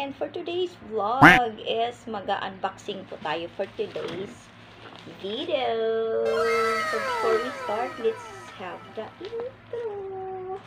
And for today's vlog is mag-unboxing po tayo for today's video. So before we start, let's have the intro.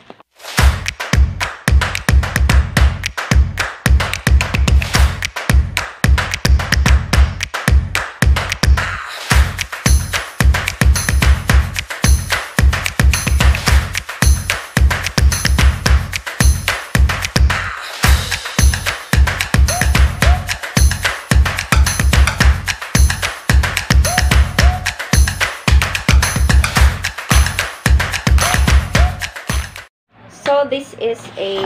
So this is a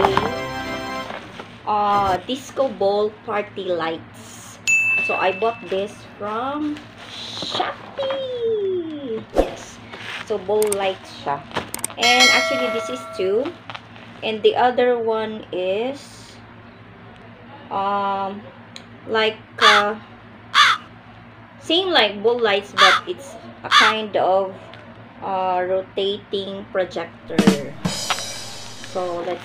disco ball party lights. So I bought this from Shopee. Yes. So ball lights siya. And actually this is two. And the other one is same like ball lights, but it's a kind of rotating projector. So let's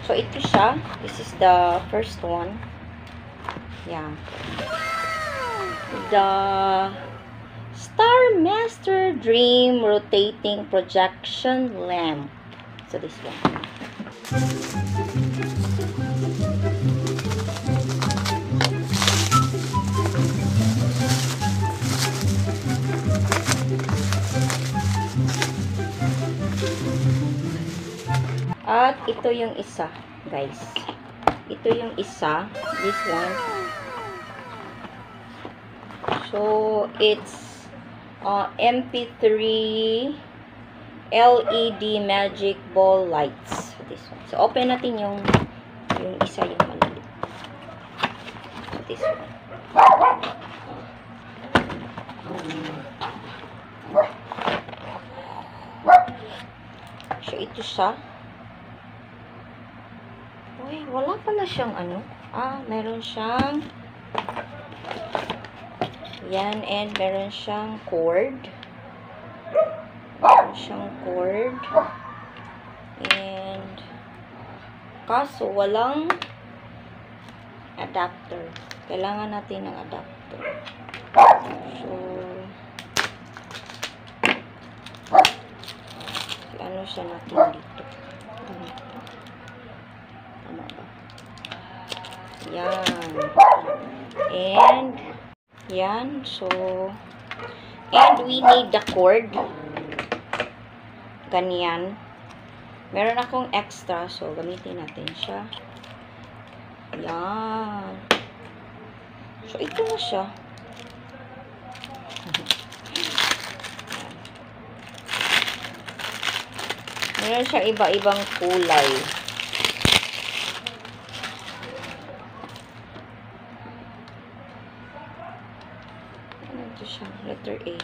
So ito siya. This is the first one. Yeah. The Star Master Dream Rotating Projection Lamp. So this one. At ito yung isa, guys. Ito yung isa. This one. So, it's MP3 LED magic ball lights. This one. So, open natin yung isa, yung maliit. So, this one. So, ito siya. Uy, wala pala siyang ano. Meron siyang yan, and meron siyang cord. Meron siyang cord. And kaso walang adapter. Kailangan natin ng adapter. So ano siya natin dito. Tama ba? Yan. And yan. So and we need the cord. Ganyan. Meron akong extra. So gamitin natin siya. Yan. So ito na siya. Meron siyang iba-ibang kulay. Ito siya, letter A.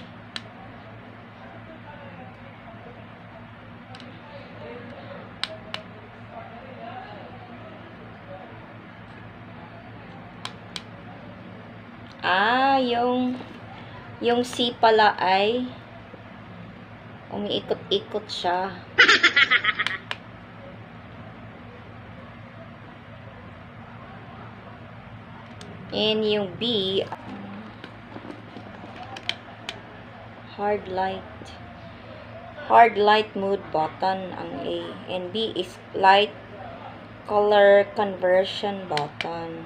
Yung C pala ay umiikot-ikot siya. And yung B, hard light mode button ang A, and B is light color conversion button.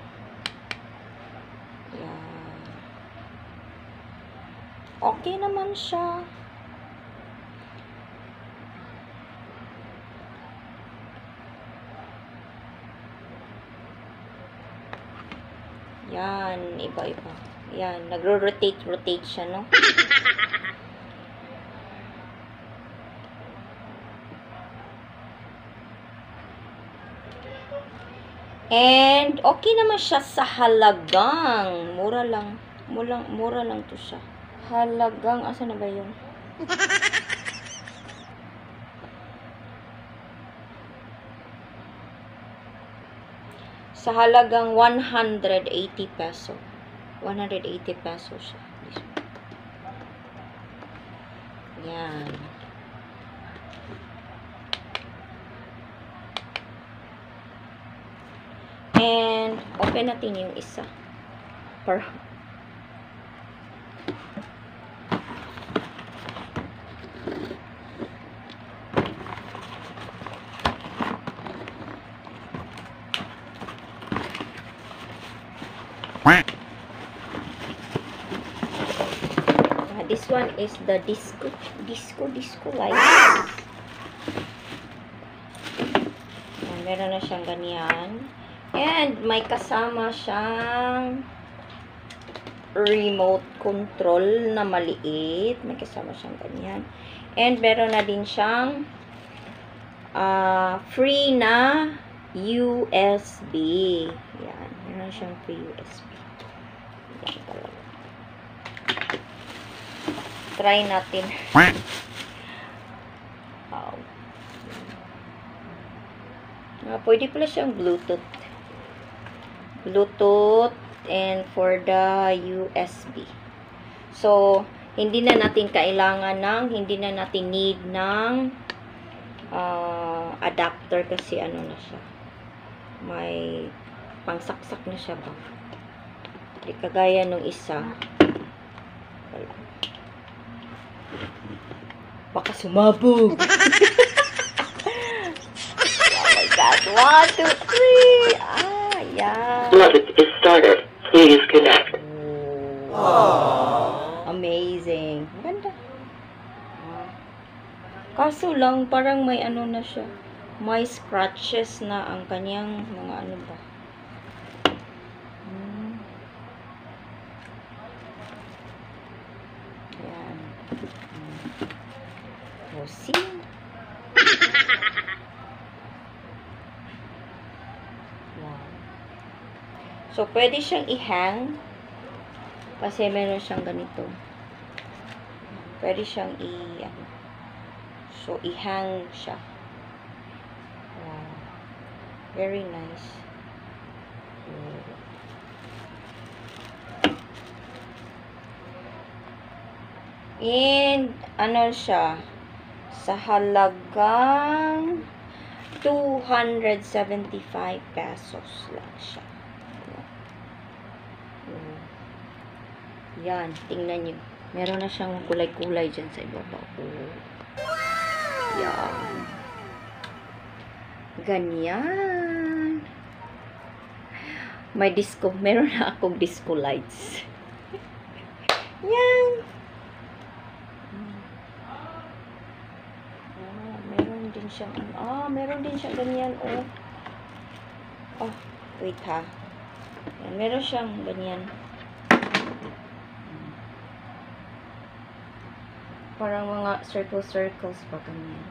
Yeah. Okay naman siya. Yan, iba-iba. Yan, nagro-rotate siya, no? And okay naman siya sa halagang mura lang. Mura lang to siya. Halagang, asa na ba yun? Sa halagang 180 peso. 180 peso siya. Yan. And, open natin yung isa. This one is the disco light. Meron na siyang ganyan. And may kasama siyang remote control na maliit. May kasama siyang ganyan. And meron na din siyang free na USB. Yan. Meron siyang free USB. Yan talaga. Try natin. Wow. Pwede pala siyang Bluetooth. And for the USB. So, hindi na natin kailangan hindi na natin need ng adapter kasi ano na siya. May pangsaksak na siya ba? Hindi kagaya nung isa. Wala. Baka sumabog. Oh my God. 1, 2, 3. Yeah. Bluetooth is started. Please connect. Amazing. Ganda. Kaso lang, parang may ano na siya. May scratches na ang kanyang mga ano ba. Yan. See? Wow. So, pwede siyang i-hang kasi meron siyang ganito. Pwede siyang so, i-hang siya. Wow. Very nice. And, ano siya? Sa halagang 275 pesos lang siya. Yan, tingnan nyo. Meron na siyang kulay-kulay dyan sa ibaba. Yan. Ganyan. May disco. Meron na akong disco lights. Yan. Meron din siyang ganyan, wait ha. Yan, meron siyang ganyan. Parang mga circles pa ganyan.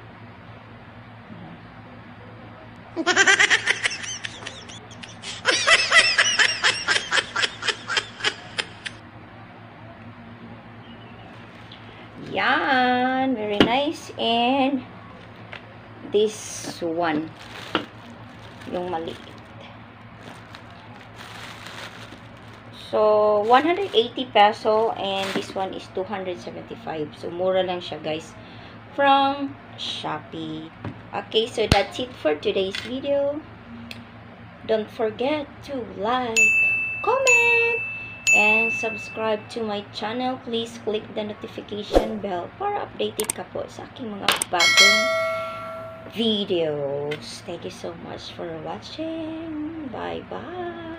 Yan, very nice. And this one, yung maliit. So, 180 peso and this one is 275. So, mura lang siya, guys, from Shopee. Okay, so that's it for today's video. Don't forget to like, comment, and subscribe to my channel. Please click the notification bell para updated ka po sa aking mga bagong videos. Thank you so much for watching. Bye-bye.